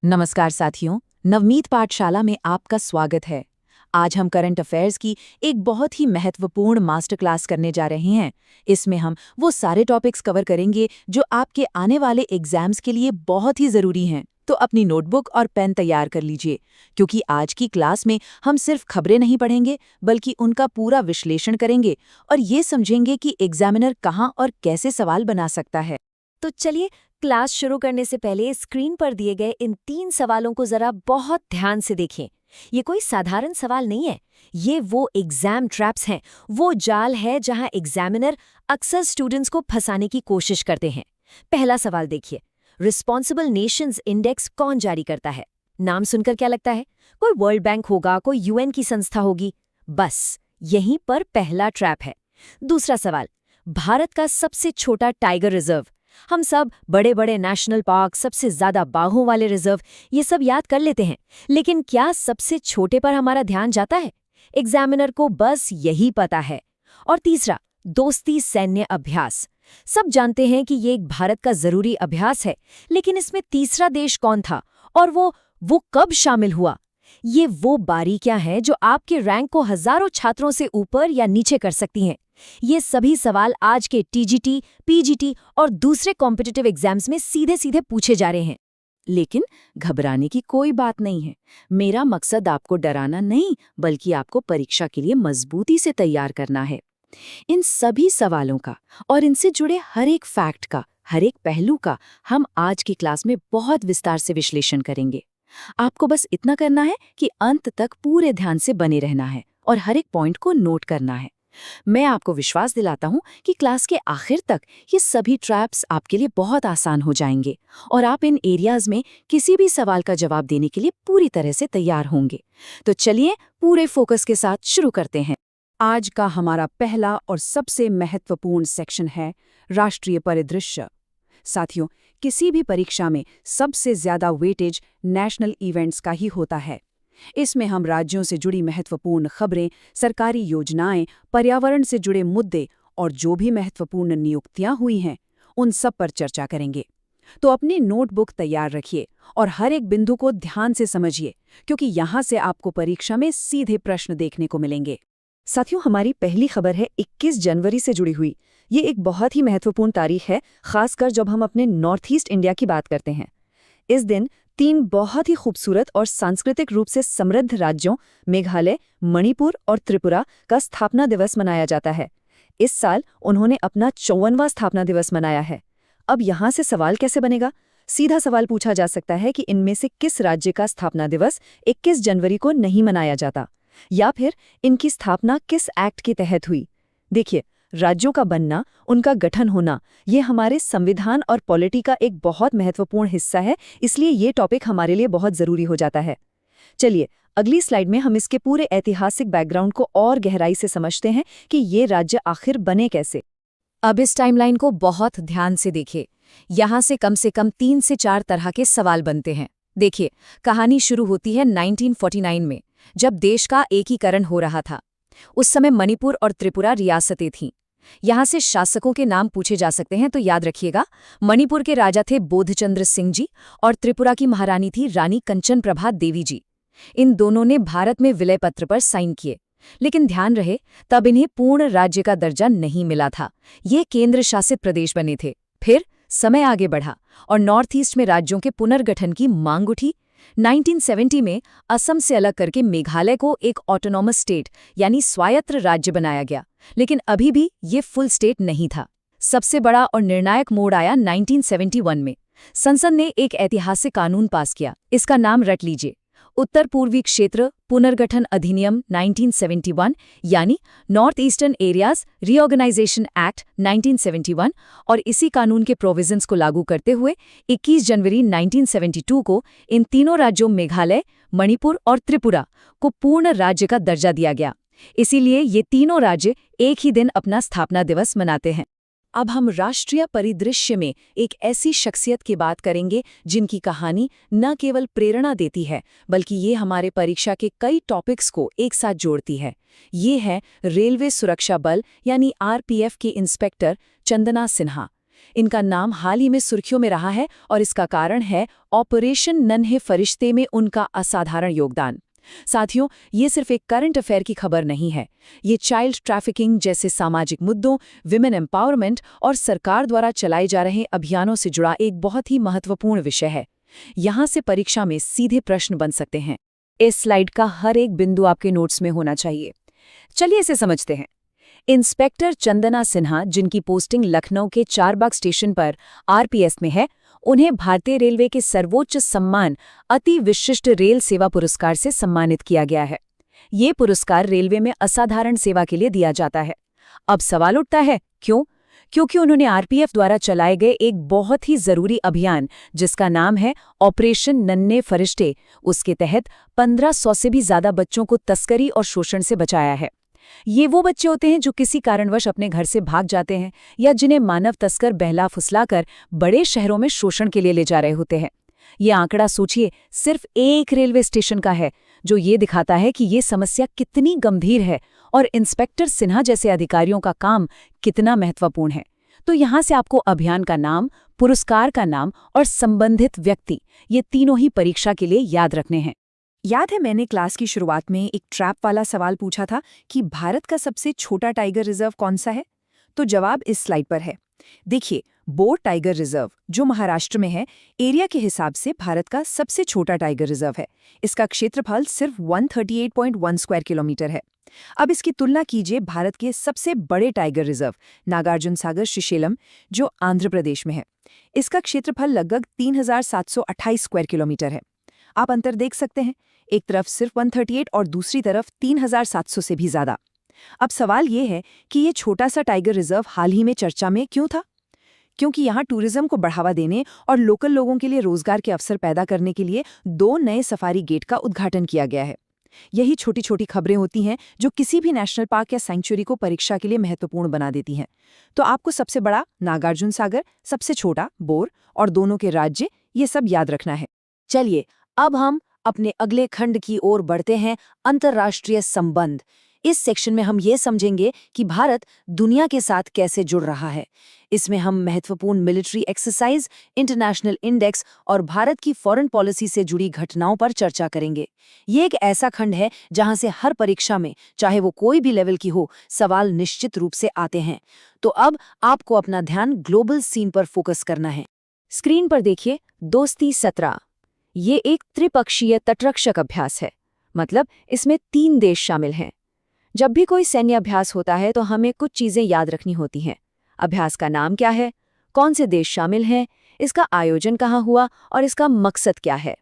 नमस्कार साथियों, नवमीत पाठशाला में आपका स्वागत है। आज हम करंट अफेयर्स की एक बहुत ही महत्वपूर्ण मास्टर क्लास करने जा रहे हैं। इसमें हम वो सारे टॉपिक्स कवर करेंगे जो आपके आने वाले एग्जाम्स के लिए बहुत ही ज़रूरी हैं। तो अपनी नोटबुक और पेन तैयार कर लीजिए, क्योंकि आज की क्लास में हम सिर्फ खबरें नहीं पढ़ेंगे, बल्कि उनका पूरा विश्लेषण करेंगे और ये समझेंगे कि एग्जामिनर कहाँ और कैसे सवाल बना सकता है। तो चलिए, क्लास शुरू करने से पहले स्क्रीन पर दिए गए इन 3 सवालों को जरा बहुत ध्यान से देखें। ये कोई साधारण सवाल नहीं है। ये वो एग्जाम ट्रैप्स हैं, वो जाल है जहां एग्जामिनर अक्सर स्टूडेंट्स को फंसाने की कोशिश करते हैं। पहला सवाल देखिए, रिस्पॉन्सिबल नेशंस इंडेक्स कौन जारी करता है? नाम सुनकर क्या लगता है? कोई वर्ल्ड बैंक होगा, कोई यूएन की संस्था होगी। बस यहीं पर पहला ट्रैप है। दूसरा सवाल, भारत का सबसे छोटा टाइगर रिजर्व। हम सब बड़े बड़े नेशनल पार्क, सबसे ज्यादा बाघों वाले रिजर्व, ये सब याद कर लेते हैं, लेकिन क्या सबसे छोटे पर हमारा ध्यान जाता है? एग्जामिनर को बस यही पता है। और तीसरा, दोस्ती सैन्य अभ्यास। सब जानते हैं कि ये एक भारत का जरूरी अभ्यास है, लेकिन इसमें तीसरा देश कौन था और वो कब शामिल हुआ? ये वो बारीकियां हैं जो आपके रैंक को हजारों छात्रों से ऊपर या नीचे कर सकती हैं। ये सभी सवाल आज के टीजीटी, पीजीटी और दूसरे कॉम्पिटिटिव एग्जाम्स में सीधे सीधे पूछे जा रहे हैं। लेकिन घबराने की कोई बात नहीं है। मेरा मकसद आपको डराना नहीं, बल्कि आपको परीक्षा के लिए मजबूती से तैयार करना है। इन सभी सवालों का और इनसे जुड़े हर एक फैक्ट का, हर एक पहलू का हम आज की क्लास में बहुत विस्तार से विश्लेषण करेंगे। आपको बस इतना करना है कि अंत तक पूरे ध्यान से बने रहना है और हर एक पॉइंट को नोट करना है। मैं आपको विश्वास दिलाता हूं कि क्लास के आखिर तक ये सभी ट्रैप्स आपके लिए बहुत आसान हो जाएंगे और आप इन एरियाज में किसी भी सवाल का जवाब देने के लिए पूरी तरह से तैयार होंगे। तो चलिए पूरे फोकस के साथ शुरू करते हैं। आज का हमारा पहला और सबसे महत्वपूर्ण सेक्शन है राष्ट्रीय परिदृश्य। साथियों, किसी भी परीक्षा में सबसे ज्यादा वेटेज नेशनल इवेंट्स का ही होता है। इसमें हम राज्यों से जुड़ी महत्वपूर्ण खबरें, सरकारी योजनाएं, पर्यावरण से जुड़े मुद्दे और जो भी महत्वपूर्ण नियुक्तियां हुई हैं, उन सब पर चर्चा करेंगे। तो अपनी नोटबुक तैयार रखिए और हर एक बिंदु को ध्यान से समझिए, क्योंकि यहाँ से आपको परीक्षा में सीधे प्रश्न देखने को मिलेंगे। साथियों, हमारी पहली खबर है 21 जनवरी से जुड़ी हुई। ये एक बहुत ही महत्वपूर्ण तारीख है, खासकर जब हम अपने नॉर्थ ईस्ट इंडिया की बात करते हैं। इस दिन 3 बहुत ही खूबसूरत और सांस्कृतिक रूप से समृद्ध राज्यों मेघालय, मणिपुर और त्रिपुरा का स्थापना दिवस मनाया जाता है। इस साल उन्होंने अपना 54वां स्थापना दिवस मनाया है। अब यहाँ से सवाल कैसे बनेगा? सीधा सवाल पूछा जा सकता है कि इनमें से किस राज्य का स्थापना दिवस 21 जनवरी को नहीं मनाया जाता, या फिर इनकी स्थापना किस एक्ट के तहत हुई? देखिए, राज्यों का बनना, उनका गठन होना, ये हमारे संविधान और पॉलिटी का एक बहुत महत्वपूर्ण हिस्सा है, इसलिए ये टॉपिक हमारे लिए बहुत ज़रूरी हो जाता है। चलिए, अगली स्लाइड में हम इसके पूरे ऐतिहासिक बैकग्राउंड को और गहराई से समझते हैं कि ये राज्य आखिर बने कैसे। अब इस टाइमलाइन को बहुत ध्यान से देखिए। यहाँ से कम 3 से 4 तरह के सवाल बनते हैं। देखिए, कहानी शुरू होती है 1949 में, जब देश का एकीकरण हो रहा था। उस समय मणिपुर और त्रिपुरा रियासतें थीं। यहाँ से शासकों के नाम पूछे जा सकते हैं, तो याद रखिएगा, मणिपुर के राजा थे बोधचंद्र सिंह जी और त्रिपुरा की महारानी थी रानी कंचन प्रभा देवी जी। इन दोनों ने भारत में विलय पत्र पर साइन किए, लेकिन ध्यान रहे, तब इन्हें पूर्ण राज्य का दर्जा नहीं मिला था। ये केंद्र शासित प्रदेश बने थे। फिर समय आगे बढ़ा और नॉर्थ ईस्ट में राज्यों के पुनर्गठन की मांग उठी। 1970 में असम से अलग करके मेघालय को एक ऑटोनॉमस स्टेट यानी स्वायत्त राज्य बनाया गया, लेकिन अभी भी ये फुल स्टेट नहीं था। सबसे बड़ा और निर्णायक मोड़ आया 1971 में। संसद ने एक ऐतिहासिक कानून पास किया। इसका नाम रट लीजिए, उत्तर पूर्वी क्षेत्र पुनर्गठन अधिनियम 1971, यानी north eastern areas reorganisation act 1971। और इसी कानून के प्रोविजंस को लागू करते हुए 21 जनवरी 1972 को इन तीनों राज्यों मेघालय, मणिपुर और त्रिपुरा को पूर्ण राज्य का दर्जा दिया गया। इसीलिए ये तीनों राज्य एक ही दिन अपना स्थापना दिवस मनाते हैं। अब हम राष्ट्रीय परिदृश्य में एक ऐसी शख्सियत की बात करेंगे जिनकी कहानी न केवल प्रेरणा देती है, बल्कि ये हमारे परीक्षा के कई टॉपिक्स को एक साथ जोड़ती है। ये है रेलवे सुरक्षा बल यानी आरपीएफ की इंस्पेक्टर चंदना सिन्हा। इनका नाम हाल ही में सुर्खियों में रहा है और इसका कारण है ऑपरेशन नन्हे फरिश्ते में उनका असाधारण योगदान। साथियों, ये सिर्फ एक करंट अफेयर की खबर नहीं है। ये चाइल्ड ट्रैफिकिंग जैसे सामाजिक मुद्दों, विमेन एम्पावरमेंट और सरकार द्वारा चलाए जा रहे अभियानों से जुड़ा एक बहुत ही महत्वपूर्ण विषय है। यहाँ से परीक्षा में सीधे प्रश्न बन सकते हैं। इस स्लाइड का हर एक बिंदु आपके नोट्स में होना चाहिए। चलिए इसे समझते हैं। इंस्पेक्टर चंदना सिन्हा, जिनकी पोस्टिंग लखनऊ के चारबाग स्टेशन पर आरपीएफ में है, उन्हें भारतीय रेलवे के सर्वोच्च सम्मान अति विशिष्ट रेल सेवा पुरस्कार से सम्मानित किया गया है। ये पुरस्कार रेलवे में असाधारण सेवा के लिए दिया जाता है। अब सवाल उठता है, क्यों? क्योंकि उन्होंने आरपीएफ द्वारा चलाए गए एक बहुत ही जरूरी अभियान, जिसका नाम है ऑपरेशन नन्हे फरिश्ते, उसके तहत 1500 से भी ज्यादा बच्चों को तस्करी और शोषण से बचाया है। ये वो बच्चे होते हैं जो किसी कारणवश अपने घर से भाग जाते हैं या जिन्हें मानव तस्कर बहला फुसलाकर बड़े शहरों में शोषण के लिए ले जा रहे होते हैं। ये आंकड़ा सोचिए, सिर्फ एक रेलवे स्टेशन का है, जो ये दिखाता है कि ये समस्या कितनी गंभीर है और इंस्पेक्टर सिन्हा जैसे अधिकारियों का काम कितना महत्वपूर्ण है। तो यहाँ से आपको अभियान का नाम, पुरस्कार का नाम और संबंधित व्यक्ति, ये तीनों ही परीक्षा के लिए याद रखने हैं। याद है मैंने क्लास की शुरुआत में एक ट्रैप वाला सवाल पूछा था कि भारत का सबसे छोटा टाइगर रिजर्व कौन सा है? तो जवाब इस स्लाइड पर है। देखिए, बोर टाइगर रिजर्व, जो महाराष्ट्र में है, एरिया के हिसाब से भारत का सबसे छोटा टाइगर रिजर्व है। इसका क्षेत्रफल सिर्फ 138.1 स्क्वायर किलोमीटर है। अब इसकी तुलना कीजिए भारत के सबसे बड़े टाइगर रिजर्व नागार्जुन सागर श्रीशैलम, जो आंध्र प्रदेश में है। इसका क्षेत्रफल लगभग 3728 स्क्वायर किलोमीटर है। आप अंतर देख सकते हैं, एक तरफ सिर्फ 138 और दूसरी तरफ 3700 से भी ज्यादा। अब सवाल ये है कि ये छोटा सा टाइगर रिजर्व हाल ही में चर्चा में क्यों था? क्योंकि यहाँ टूरिज्म को बढ़ावा देने और लोकल लोगों के लिए रोजगार के अवसर पैदा करने के लिए 2 नए सफारी गेट का उद्घाटन किया गया है। यही छोटी छोटी खबरें होती हैं जो किसी भी नेशनल पार्क या सैंक्चुरी को परीक्षा के लिए महत्वपूर्ण बना देती हैं। तो आपको सबसे बड़ा नागार्जुन सागर, सबसे छोटा बोर और दोनों के राज्य, ये सब याद रखना है। चलिए, अब हम अपने अगले खंड की ओर बढ़ते हैं, अंतर्राष्ट्रीय संबंध। इस सेक्शन में हम ये समझेंगे कि भारत दुनिया के साथ कैसे जुड़ रहा है। इसमें हम महत्वपूर्ण मिलिट्री एक्सरसाइज, इंटरनेशनल इंडेक्स और भारत की फॉरेन पॉलिसी से जुड़ी घटनाओं पर चर्चा करेंगे। ये एक ऐसा खंड है जहां से हर परीक्षा में, चाहे वो कोई भी लेवल की हो, सवाल निश्चित रूप से आते हैं। तो अब आपको अपना ध्यान ग्लोबल सीन पर फोकस करना है। स्क्रीन पर देखिए, दोस्ती 17। ये एक त्रिपक्षीय तटरक्षक अभ्यास है, मतलब इसमें 3 देश शामिल हैं। जब भी कोई सैन्य अभ्यास होता है तो हमें कुछ चीजें याद रखनी होती हैं। अभ्यास का नाम क्या है, कौन से देश शामिल हैं, इसका आयोजन कहाँ हुआ और इसका मकसद क्या है।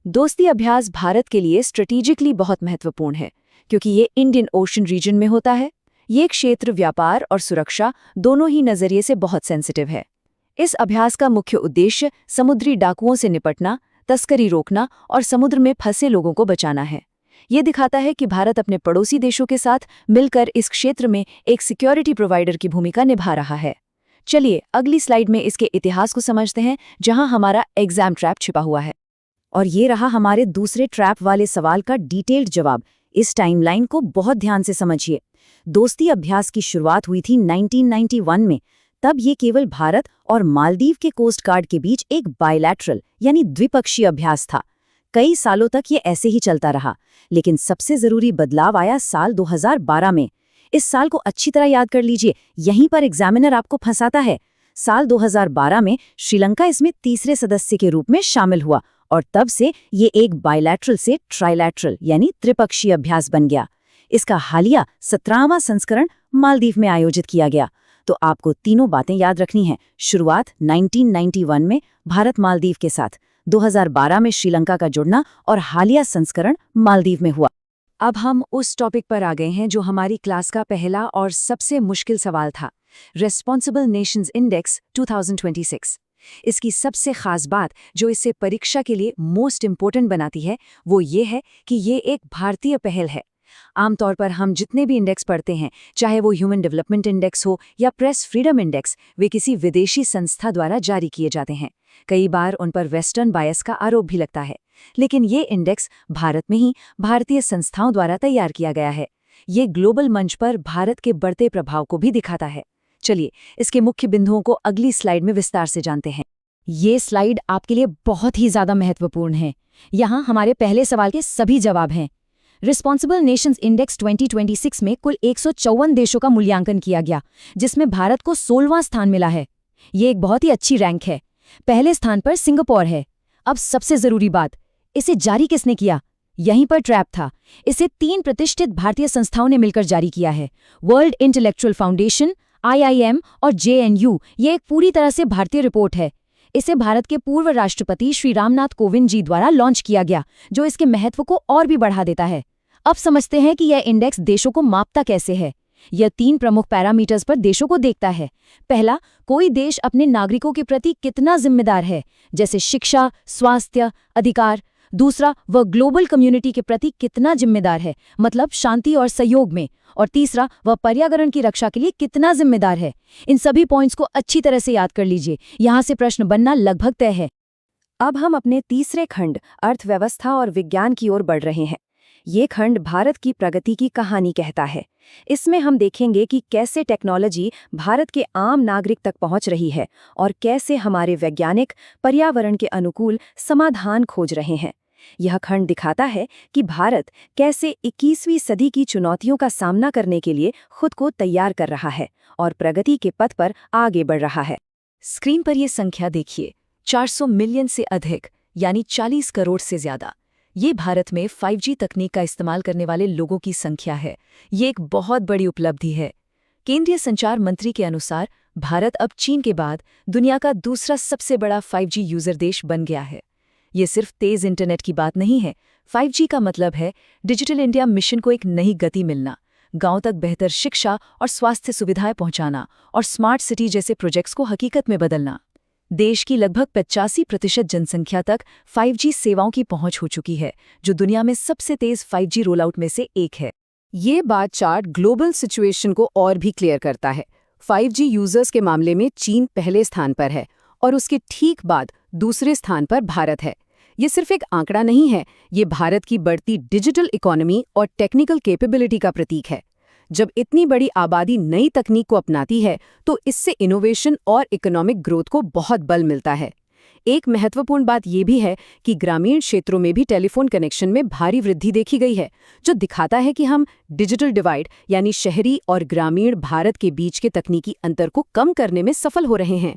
दोस्ती अभ्यास भारत के लिए स्ट्रेटेजिकली बहुत महत्वपूर्ण है, क्योंकि ये इंडियन ओशन रीजन में होता है। ये क्षेत्र व्यापार और सुरक्षा दोनों ही नजरिए से बहुत सेंसिटिव है। इस अभ्यास का मुख्य उद्देश्य समुद्री डाकुओं से निपटना, तस्करी रोकना और समुद्र में फंसे लोगों को बचाना है। ये दिखाता है कि भारत अपने पड़ोसी देशों के साथ मिलकर इस क्षेत्र में एक सिक्योरिटी प्रोवाइडर की भूमिका निभा रहा है। चलिए अगली स्लाइड में इसके इतिहास को समझते हैं, जहां हमारा एग्जाम ट्रैप छिपा हुआ है। और ये रहा हमारे दूसरे ट्रैप वाले सवाल का डिटेल्ड जवाब। इस टाइमलाइन को बहुत ध्यान से समझिए। दोस्ती अभ्यास की शुरुआत हुई थी 1991 में। तब ये केवल भारत और मालदीव के कोस्ट गार्ड के बीच एक बायलैटरल यानी द्विपक्षीय अभ्यास था। कई सालों तक ये ऐसे ही चलता रहा, लेकिन सबसे जरूरी बदलाव आया साल 2012 में। इस साल को अच्छी तरह याद कर लीजिए, यहीं पर एग्जामिनर आपको फंसाता है। साल 2012 में श्रीलंका इसमें तीसरे सदस्य के रूप में शामिल हुआ और तब से ये एक बायलैटरल से ट्राइलैटरल यानी त्रिपक्षीय अभ्यास बन गया। इसका हालिया 17वां संस्करण मालदीव में आयोजित किया गया। तो आपको तीनों बातें याद रखनी हैं। शुरुआत 1991 में भारत मालदीव के साथ, 2012 में श्रीलंका का जुड़ना और हालिया संस्करण मालदीव में हुआ। अब हम उस टॉपिक पर आ गए हैं जो हमारी क्लास का पहला और सबसे मुश्किल सवाल था, रेस्पॉन्सिबल नेशंस इंडेक्स 2026। इसकी सबसे खास बात जो इसे परीक्षा के लिए मोस्ट इम्पोर्टेंट बनाती है वो ये है कि ये एक भारतीय पहल है। आमतौर पर हम जितने भी इंडेक्स पढ़ते हैं, चाहे वो ह्यूमन डेवलपमेंट इंडेक्स हो या प्रेस फ्रीडम इंडेक्स, वे किसी विदेशी संस्था द्वारा जारी किए जाते हैं। कई बार उन पर वेस्टर्न बायस का आरोप भी लगता है, लेकिन ये इंडेक्स भारत में ही भारतीय संस्थाओं द्वारा तैयार किया गया है। ये ग्लोबल मंच पर भारत के बढ़ते प्रभाव को भी दिखाता है। चलिए इसके मुख्य बिंदुओं को अगली स्लाइड में विस्तार से जानते हैं। ये स्लाइड आपके लिए बहुत ही ज्यादा महत्वपूर्ण है। यहाँ हमारे पहले सवाल के सभी जवाब हैं। रिस्पॉन्सिबल नेशंस इंडेक्स 2026 में कुल 154 देशों का मूल्यांकन किया गया, जिसमें भारत को 16वां स्थान मिला है। ये एक बहुत ही अच्छी रैंक है। पहले स्थान पर सिंगापुर है। अब सबसे जरूरी बात, इसे जारी किसने किया? यहीं पर ट्रैप था। इसे 3 प्रतिष्ठित भारतीय संस्थाओं ने मिलकर जारी किया है। वर्ल्ड इंटेलेक्चुअल फाउंडेशन, IIM और JNU। ये एक पूरी तरह से भारतीय रिपोर्ट है। इसे भारत के पूर्व राष्ट्रपति श्री रामनाथ कोविंद जी द्वारा लॉन्च किया गया, जो इसके महत्व को और भी बढ़ा देता है। अब समझते हैं कि यह इंडेक्स देशों को मापता कैसे है। यह 3 प्रमुख पैरामीटर्स पर देशों को देखता है। पहला, कोई देश अपने नागरिकों के प्रति कितना जिम्मेदार है, जैसे शिक्षा, स्वास्थ्य, अधिकार। दूसरा, वह ग्लोबल कम्युनिटी के प्रति कितना जिम्मेदार है, मतलब शांति और सहयोग में। और तीसरा, वह पर्यावरण की रक्षा के लिए कितना जिम्मेदार है। इन सभी पॉइंट्स को अच्छी तरह से याद कर लीजिए। यहाँ से प्रश्न बनना लगभग तय है। अब हम अपने तीसरे खंड अर्थव्यवस्था और विज्ञान की ओर बढ़ रहे हैं। ये खंड भारत की प्रगति की कहानी कहता है। इसमें हम देखेंगे कि कैसे टेक्नोलॉजी भारत के आम नागरिक तक पहुंच रही है और कैसे हमारे वैज्ञानिक पर्यावरण के अनुकूल समाधान खोज रहे हैं। यह खंड दिखाता है कि भारत कैसे 21वीं सदी की चुनौतियों का सामना करने के लिए खुद को तैयार कर रहा है और प्रगति के पथ पर आगे बढ़ रहा है। स्क्रीन पर ये संख्या देखिए, 400 मिलियन से अधिक, यानी 40 करोड़ से ज्यादा। ये भारत में 5G तकनीक का इस्तेमाल करने वाले लोगों की संख्या है। ये एक बहुत बड़ी उपलब्धि है। केंद्रीय संचार मंत्री के अनुसार भारत अब चीन के बाद दुनिया का दूसरा सबसे बड़ा 5G यूजर देश बन गया है। ये सिर्फ तेज इंटरनेट की बात नहीं है। 5G का मतलब है डिजिटल इंडिया मिशन को एक नई गति मिलना, गांव तक बेहतर शिक्षा और स्वास्थ्य सुविधाएं पहुंचाना और स्मार्ट सिटी जैसे प्रोजेक्ट्स को हकीकत में बदलना। देश की लगभग 85% जनसंख्या तक 5G सेवाओं की पहुंच हो चुकी है, जो दुनिया में सबसे तेज 5G रोलआउट में से एक है। ये बात चार्ट ग्लोबल सिचुएशन को और भी क्लियर करता है। 5G यूजर्स के मामले में चीन पहले स्थान पर है और उसके ठीक बाद दूसरे स्थान पर भारत है। ये सिर्फ एक आंकड़ा नहीं है, ये भारत की बढ़ती डिजिटल इकोनॉमी और टेक्निकल कैपेबिलिटी का प्रतीक है। जब इतनी बड़ी आबादी नई तकनीक को अपनाती है तो इससे इनोवेशन और इकोनॉमिक ग्रोथ को बहुत बल मिलता है। एक महत्वपूर्ण बात यह भी है कि ग्रामीण क्षेत्रों में भी टेलीफोन कनेक्शन में भारी वृद्धि देखी गई है, जो दिखाता है कि हम डिजिटल डिवाइड यानी शहरी और ग्रामीण भारत के बीच के तकनीकी अंतर को कम करने में सफल हो रहे हैं।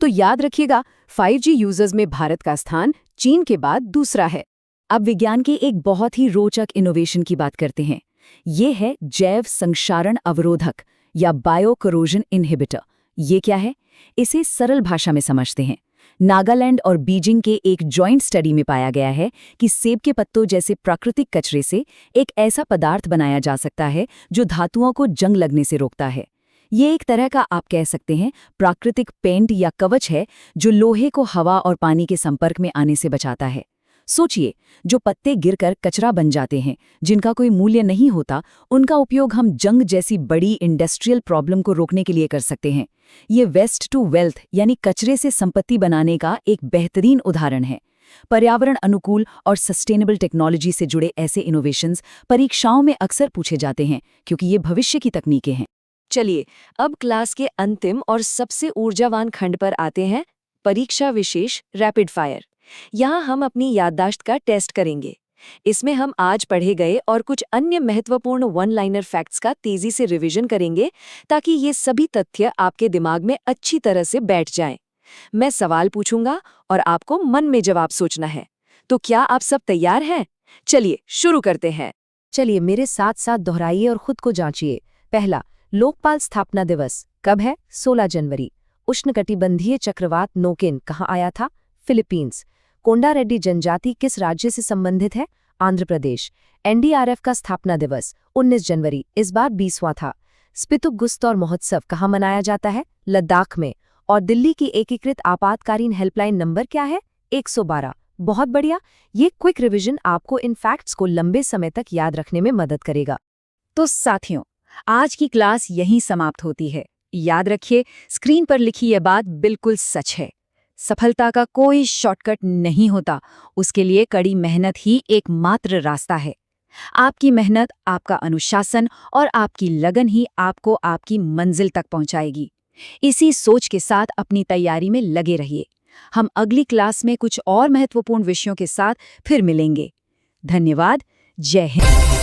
तो याद रखिएगा, 5G यूजर्स में भारत का स्थान चीन के बाद दूसरा है। अब विज्ञान के एक बहुत ही रोचक इनोवेशन की बात करते हैं। ये है जैव संक्षारण अवरोधक या बायो करोजन इनहिबिटर। ये क्या है? इसे सरल भाषा में समझते हैं। नागालैंड और बीजिंग के एक जॉइंट स्टडी में पाया गया है कि सेब के पत्तों जैसे प्राकृतिक कचरे से एक ऐसा पदार्थ बनाया जा सकता है जो धातुओं को जंग लगने से रोकता है। ये एक तरह का, आप कह सकते हैं, प्राकृतिक पेंट या कवच है जो लोहे को हवा और पानी के संपर्क में आने से बचाता है। सोचिए, जो पत्ते गिरकर कचरा बन जाते हैं, जिनका कोई मूल्य नहीं होता, उनका उपयोग हम जंग जैसी बड़ी इंडस्ट्रियल प्रॉब्लम को रोकने के लिए कर सकते हैं। ये वेस्ट टू वेल्थ यानी कचरे से संपत्ति बनाने का एक बेहतरीन उदाहरण है। पर्यावरण अनुकूल और सस्टेनेबल टेक्नोलॉजी से जुड़े ऐसे इनोवेशंस परीक्षाओं में अक्सर पूछे जाते हैं, क्योंकि ये भविष्य की तकनीकें हैं। चलिए अब क्लास के अंतिम और सबसे ऊर्जावान खंड पर आते हैं, परीक्षा विशेष रैपिड फायर। यहाँ हम अपनी याददाश्त का टेस्ट करेंगे। इसमें हम आज पढ़े गए और कुछ अन्य महत्वपूर्ण वन लाइनर फैक्ट्स का तेजी से रिवीजन करेंगे, ताकि ये सभी तथ्य आपके दिमाग में अच्छी तरह से बैठ जाएं। मैं सवाल पूछूंगा और आपको मन में जवाब सोचना है। तो क्या आप सब तैयार हैं? चलिए शुरू करते हैं। चलिए मेरे साथ साथ दोहराइए और खुद को जांचिए। पहला, लोकपाल स्थापना दिवस कब है? 16 जनवरी। उष्णकटिबंधीय चक्रवात नोकिन कहाँ आया था? फिलीपींस। कोंडा रेड्डी जनजाति किस राज्य से संबंधित है? आंध्र प्रदेश। एनडीआरएफ का स्थापना दिवस 19 जनवरी, इस बार 20वां था। स्पितुक गुस्तौर महोत्सव कहाँ मनाया जाता है? लद्दाख में। और दिल्ली की एकीकृत आपातकालीन हेल्पलाइन नंबर क्या है? 112। बहुत बढ़िया। ये क्विक रिवीजन आपको इन फैक्ट्स को लंबे समय तक याद रखने में मदद करेगा। तो साथियों, आज की क्लास यहीं समाप्त होती है। याद रखिए, स्क्रीन पर लिखी यह बात बिल्कुल सच है। सफलता का कोई शॉर्टकट नहीं होता, उसके लिए कड़ी मेहनत ही एकमात्र रास्ता है। आपकी मेहनत, आपका अनुशासन और आपकी लगन ही आपको आपकी मंजिल तक पहुंचाएगी। इसी सोच के साथ अपनी तैयारी में लगे रहिए। हम अगली क्लास में कुछ और महत्वपूर्ण विषयों के साथ फिर मिलेंगे। धन्यवाद। जय हिंद।